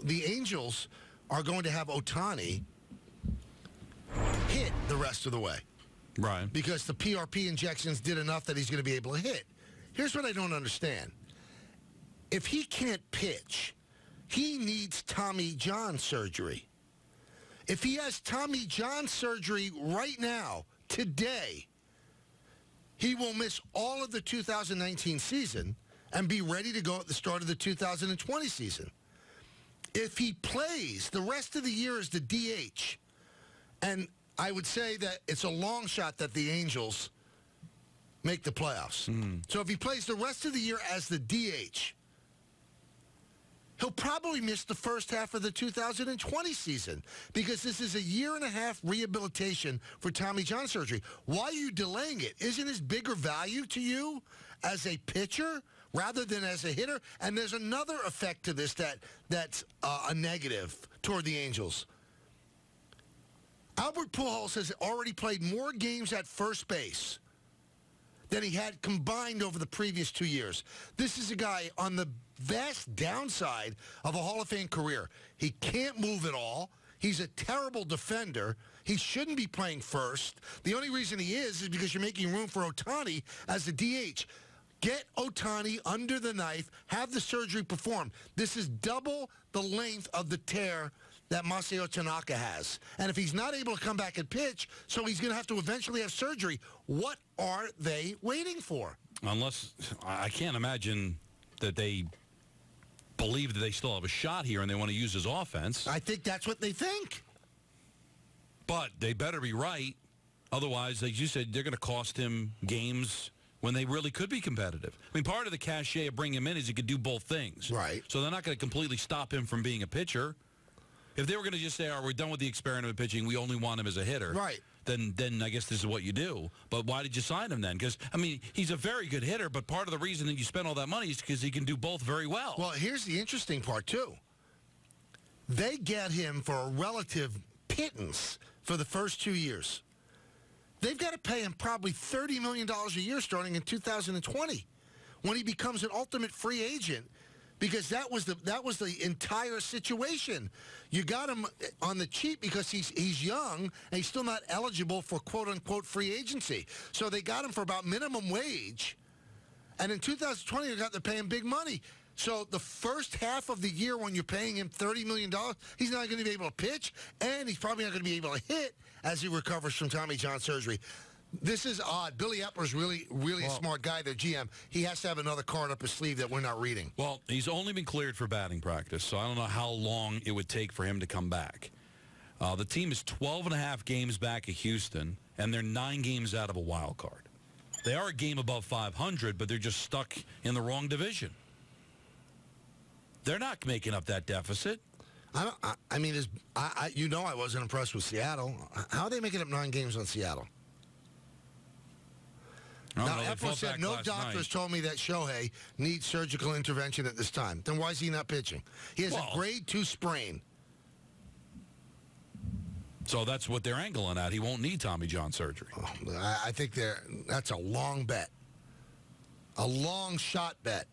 the Angels are going to have Ohtani hit the rest of the way. Right. Because the PRP injections did enough that he's going to be able to hit. Here's what I don't understand. If he can't pitch, he needs Tommy John surgery. If he has Tommy John surgery right now, today, he will miss all of the 2019 season and be ready to go at the start of the 2020 season. If he plays the rest of the year as the DH, and I would say that it's a long shot that the Angels make the playoffs. So if he plays the rest of the year as the DH, he'll probably miss the first half of the 2020 season because this is a year-and-a-half rehabilitation for Tommy John surgery. Why are you delaying it? Isn't his bigger value to you as a pitcher rather than as a hitter? And there's another effect to this that's a negative toward the Angels. Albert Pujols has already played more games at first base than he had combined over the previous 2 years. This is a guy on the vast downside of a Hall of Fame career. He can't move at all. He's a terrible defender. He shouldn't be playing first. The only reason he is because you're making room for Ohtani as the DH. Get Ohtani under the knife, have the surgery performed. This is double the length of the tear that Masao Tanaka has. And if he's not able to come back and pitch, so he's going to have to eventually have surgery, what are they waiting for? Unless, I can't imagine that they believe that they still have a shot here and they want to use his offense. I think that's what they think. But they better be right. Otherwise, like you said, they're going to cost him games when they really could be competitive. I mean, part of the cachet of bringing him in is he could do both things. Right. So they're not going to completely stop him from being a pitcher. If they were going to just say, all right, we're done with the experiment of pitching, we only want him as a hitter, right? Then I guess this is what you do. But why did you sign him then? Because, I mean, he's a very good hitter, but part of the reason that you spend all that money is because he can do both very well. Well, here's the interesting part, too. They get him for a relative pittance for the first 2 years. They've got to pay him probably $30 million a year starting in 2020 when he becomes an ultimate free agent. Because that was the entire situation. You got him on the cheap because he's young and he's still not eligible for quote-unquote free agency. So they got him for about minimum wage. And in 2020, they got to pay him big money. So the first half of the year when you're paying him $30 million, he's not going to be able to pitch, and he's probably not going to be able to hit as he recovers from Tommy John surgery. This is odd. Billy Epler's really a smart guy, their GM. He has to have another card up his sleeve that we're not reading. Well, he's only been cleared for batting practice, so I don't know how long it would take for him to come back. The team is 12.5 games back at Houston, and they're 9 games out of a wild card. They are a game above 500, but they're just stuck in the wrong division. They're not making up that deficit. I wasn't impressed with Seattle. How are they making up 9 games on Seattle? Now, Epler said no doctors told me that Shohei needs surgical intervention at this time. Then why is he not pitching? He has a grade 2 sprain. So that's what they're angling at. He won't need Tommy John surgery. I think that's a long bet. A long shot bet.